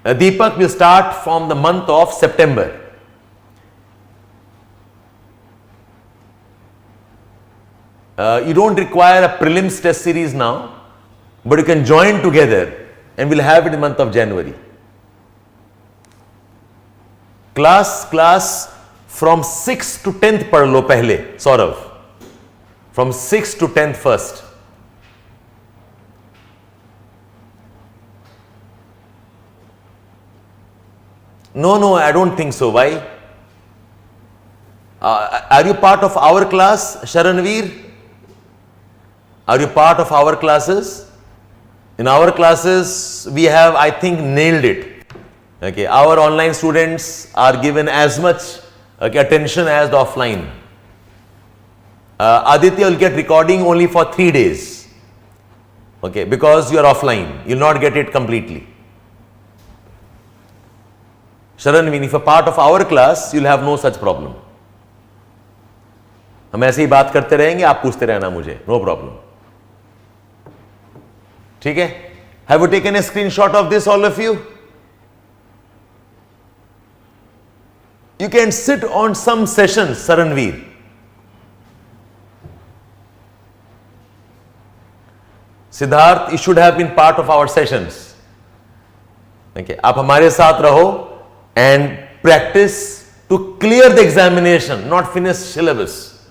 Deepak will start from the month of September. You don't require a prelims test series now, but you can join together and we'll have it in the month of January. Class from 6th to 10th पढ़ लो पहले, Saurav. From 6th to 10th first. No, I don't think so. Why? Are you part of our class, Sharanveer? Are you part of our classes? In our classes, we have, I think, nailed it. Okay, our online students are given as much attention as the offline. Aditya will get recording only for 3 days. Okay, because you are offline, you will not get it completely. Sharanveer, if you are part of our class, you will have no such problem. हम ऐसे ही बात करते रहेंगे, आप पूछते रहना मुझे, no problem. ठीक है? Have you taken a screenshot of this, all of you? You can sit on some sessions, Saranveer. Siddharth, you should have been part of our sessions. Okay, आप हमारे साथ रहो and practice to clear the examination, not finish syllabus.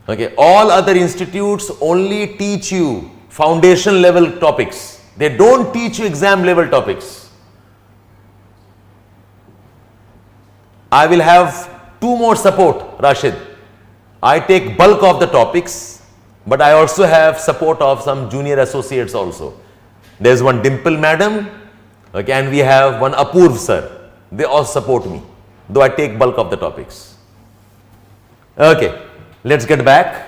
Okay, all other institutes only teach you foundation level topics. They don't teach you exam level topics. I will have 2 more support, Rashid. I take bulk of the topics, but I also have support of some junior associates also. There is one Dimple madam, okay, and we have one Apurv sir. They all support me, though I take bulk of the topics. Okay, let's get back.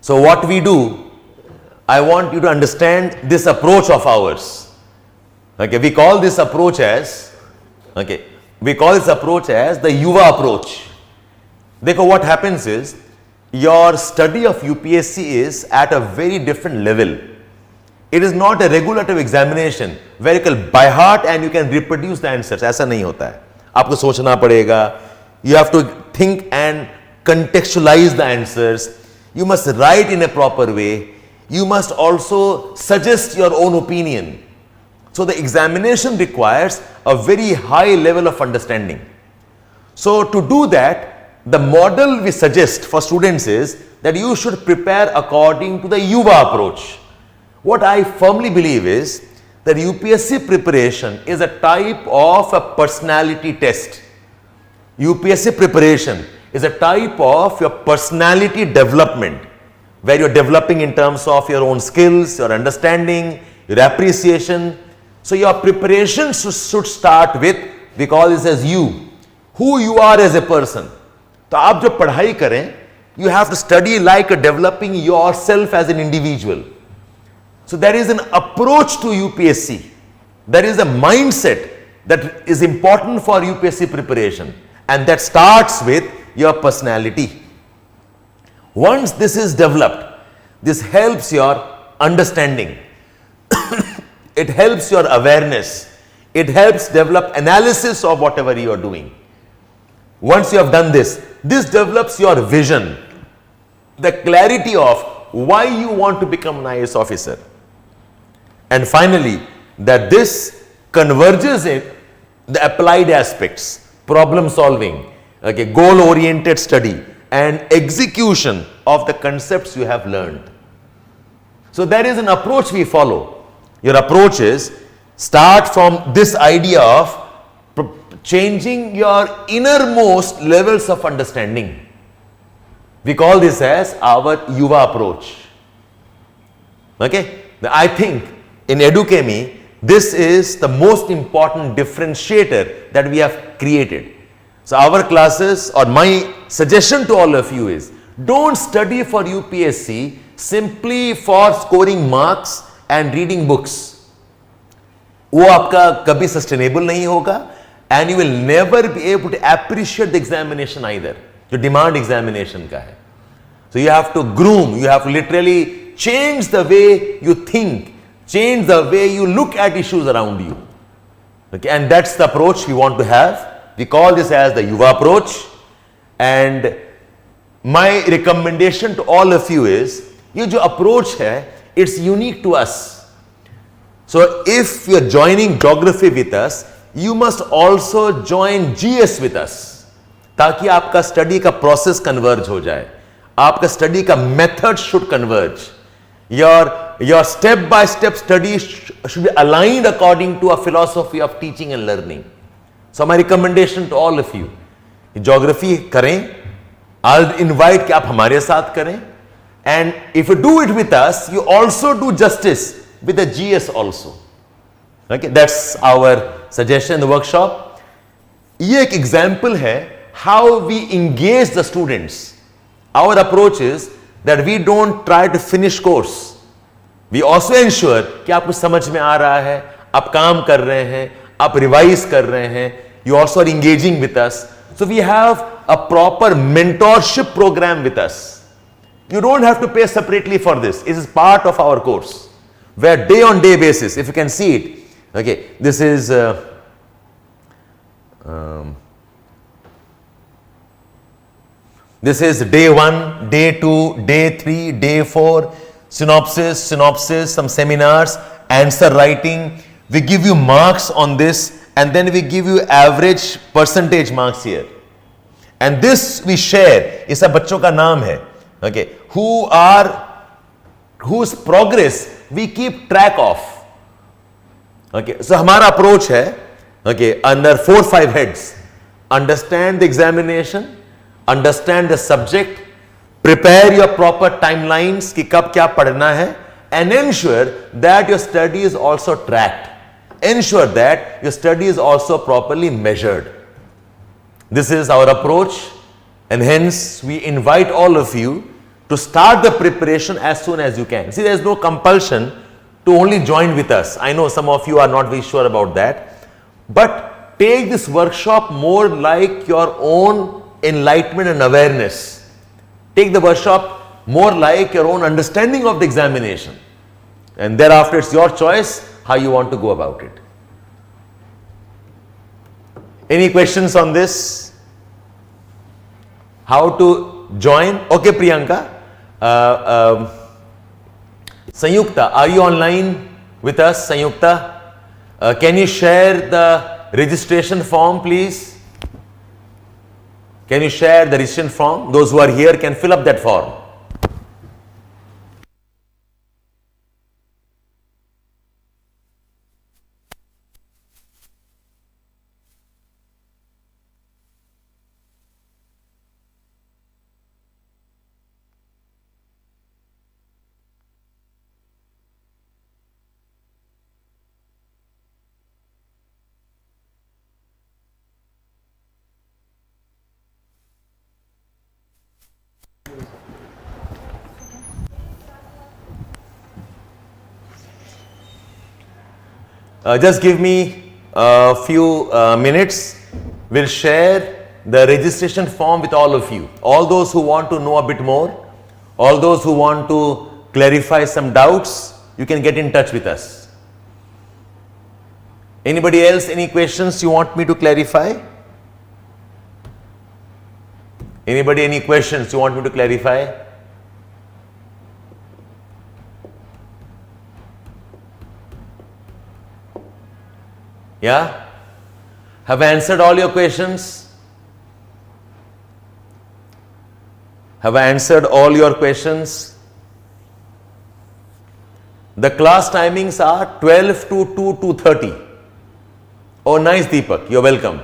So what we do, I want you to understand this approach of ours. Okay, we call this approach as, we call this approach as the Yuva approach. Therefore, what happens is, your study of UPSC is at a very different level. It is not a regulative examination where you can by heart and you can reproduce the answers. ऐसा नहीं होता है. आपको सोचना पड़ेगा. You have to think and contextualize the answers. You must write in a proper way. You must also suggest your own opinion. So the examination requires a very high level of understanding. So to do that, the model we suggest for students is that you should prepare according to the Yuva approach. What I firmly believe is that UPSC preparation is a type of a personality test. UPSC preparation is a type of your personality development, where you're developing in terms of your own skills, your understanding, your appreciation. So your preparation should start with, we call this as you, who you are as a person. तो आप जो पढ़ाई करें, you have to study like developing yourself as an individual. So there is an approach to UPSC. There is a mindset that is important for UPSC preparation, and that starts with your personality. Once this is developed, this helps your understanding. It helps your awareness. It helps develop analysis of whatever you are doing. Once you have done this, this develops your vision, the clarity of why you want to become an IAS officer. And finally, that this converges in the applied aspects, problem solving, goal-oriented study, and execution of the concepts you have learned. So there is an approach we follow. Your approach is start from this idea of changing your innermost levels of understanding. We call this as our Yuva approach. Okay, I think in Edukemy, this is the most important differentiator that we have created. So our classes, or my suggestion to all of you is, don't study for UPSC simply for scoring marks and reading books. वो आपका कभी sustainable नहीं होगा, and you will never be able to appreciate the examination either, जो demand examination का है. So you have to groom, you have to literally change the way you think, change the way you look at issues around you. Okay, and that's the approach we want to have. We call this as the Yuva approach. And my recommendation to all of you is, ये जो approach है, it's unique to us. So if you are joining geography with us, you must also join GS with us, ताकि आपका study का process converge हो जाए, आपका study का method should converge. Your step-by-step study should be aligned according to a philosophy of teaching and learning. So my recommendation to all of you, geography करें, I'll invite कि आप हमारे साथ करें, and if you do it with us, you also do justice with the GS also. Okay, that's our suggestion in the workshop. ये एक example है how we engage the students. Our approach is that we don't try to finish course. We also ensure कि आपको समझ में आ रहा है, आप काम कर रहे हैं, आप revise कर रहे हैं, you also are engaging with us. So we have a proper mentorship program with us. You don't have to pay separately for this. It is part of our course, where day on day basis, if you can see it, okay, this is day 1, day 2, day 3, day 4, synopsis, some seminars, answer writing. We give you marks on this, and then we give you average percentage marks here. And this we share, इस सब बच्चों का नाम है, okay, whose progress we keep track of. Okay, so हमारा approach है, okay, under 4-5 heads. Understand the examination, understand the subject, prepare your proper timelines कि कब क्या पढ़ना है, and ensure that your study is also tracked. Ensure that your study is also properly measured. This is our approach, and hence we invite all of you to start the preparation as soon as you can. See, there is no compulsion to only join with us. I know some of you are not very sure about that, but take this workshop more like your own enlightenment and awareness. Take the workshop more like your own understanding of the examination, and thereafter it's your choice how you want to go about it. Any questions on this? How to join? Okay, Priyanka. Sanyukta, are you online with us? Sanyukta, can you share the registration form, please? Can you share the registration form? Those who are here can fill up that form. Just give me a few minutes. We'll share the registration form with all of you. All those who want to know a bit more, all those who want to clarify some doubts, you can get in touch with us. Anybody else, any questions you want me to clarify? Anybody, any questions you want me to clarify? Yeah? Have I answered all your questions? Have I answered all your questions? The class timings are 12 to 2:30. Oh, nice, Deepak. You're welcome.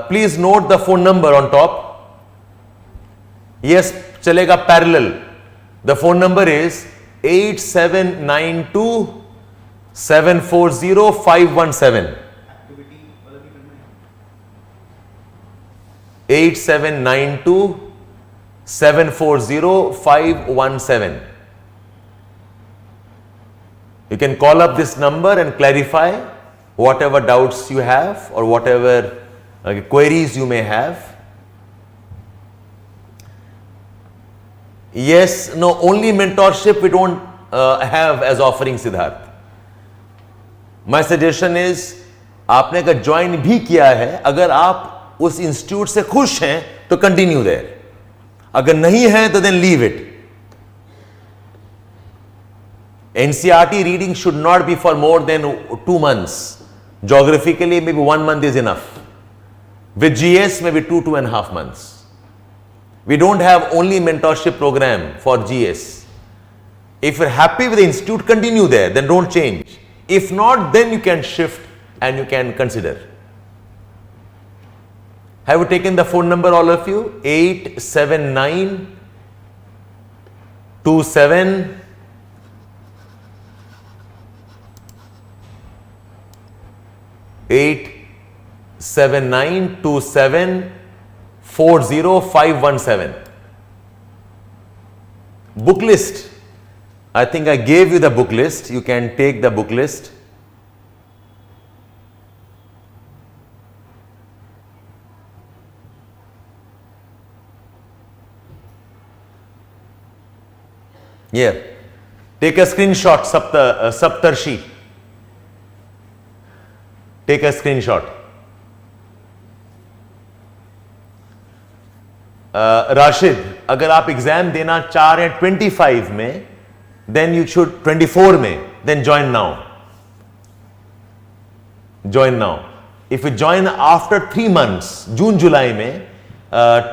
Please note the phone number on top. Yes, chalega parallel. The phone number is 8792 740 517. 8792 740 517. You can call up this number and clarify whatever doubts you have or whatever queries you may have. Yes, no, only mentorship we don't have as offering, Siddharth. My suggestion is, आपने अगर join भी किया है, अगर आप उस institute से खुश हैं तो कंटिन्यू देयर, अगर नहीं है तो then leave it. NCERT reading should not be for more than 2 months. Geographically, maybe 1 month is enough. With GS, maybe 2.5 months. We don't have only mentorship program for GS. If you're happy with the institute, continue there, then don't change. If not, then you can shift and you can consider. Have you taken the phone number, all of you? 879 27 87927 40517. Book list. I think I gave you the book list. You can take the book list. Here. Take a screenshot, Saptarshi. Take a screenshot. Rashid, अगर आप exam देना चाह रहे हैं 25 में, then you should 24 में, then join now. Join now. If you join after 3 months, जून जुलाई में,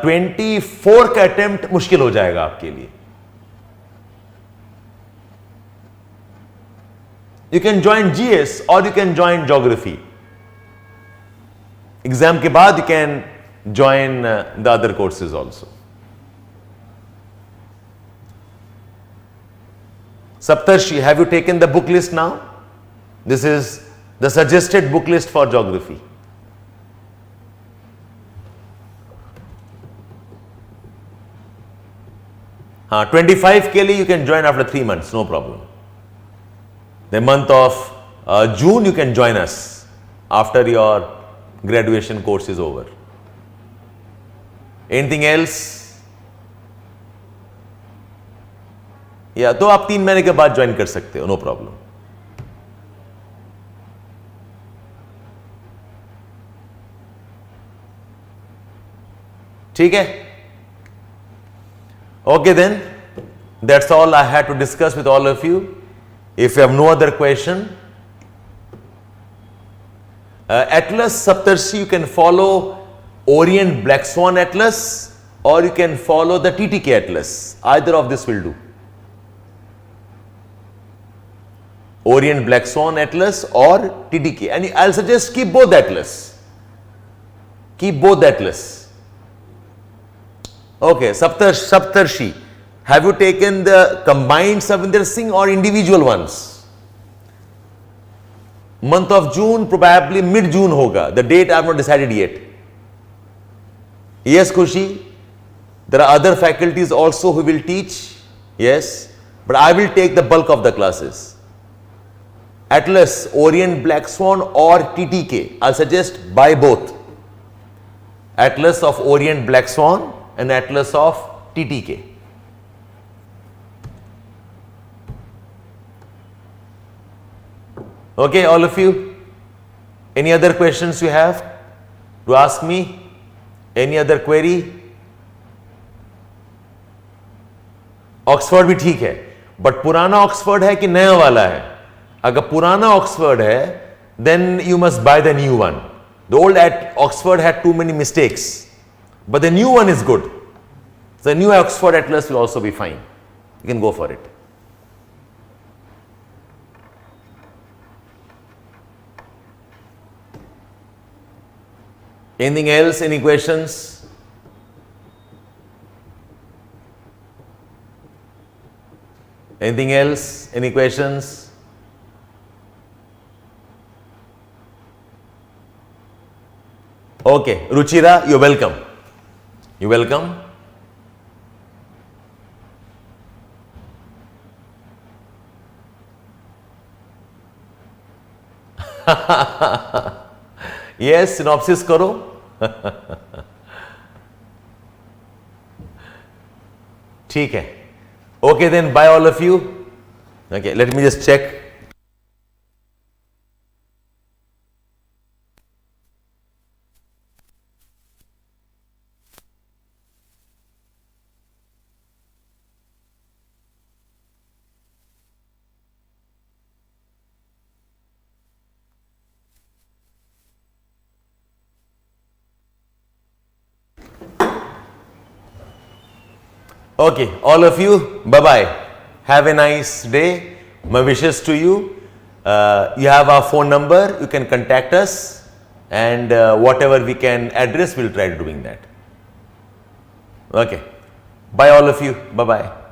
24 का अटेम्प्ट मुश्किल हो जाएगा आपके लिए. You can join GS or you can join geography. Exam के बाद you can join the other courses also. Saptarshi, have you taken the book list now? This is the suggested book list for geography. हाँ, 25 के लिए you can join after 3 months, no problem. The month of June you can join us after your graduation course is over. Anything else? या तो आप 3 महीने के बाद join कर सकते हो, नो प्रॉब्लम. ठीक है? Okay then, that's all I had to discuss with all of you. If you have no other question, Atlas Saptarshi, you can follow Orient Black Swan Atlas or you can follow the TTK Atlas. Either of this will do. Orient Black Swan Atlas or TTK. And I'll suggest keep both Atlas. Keep both Atlas. Okay, Saptarshi. Have you taken the combined Savinder Singh or individual ones? Month of June, probably mid-June hoga. The date I have not decided yet. Yes, Khushi. There are other faculties also who will teach. Yes. But I will take the bulk of the classes. Atlas, Orient Black Swan or TTK. I'll suggest buy both. Atlas of Orient Black Swan and Atlas of TTK. Okay, all of you. Any other questions you have to ask me? Any other query? Oxford भी ठीक है, but पुराना Oxford है कि नया वाला है? अगर पुराना ऑक्सफोर्ड है, then you must buy the new one. The old at Oxford had too many mistakes, but the new one is good. The new Oxford Atlas will also be fine. You can go for it. Anything else? Any questions? Anything else? Any questions? Okay, Ruchira, you're welcome. You're welcome. Yes, synopsis करो. ठीक है. Okay, then bye all of you. Okay, let me just check. Okay, all of you, bye-bye. Have a nice day. My wishes to you. You have our phone number. You can contact us, and whatever we can address, we'll try doing that. Okay. Bye all of you. Bye-bye.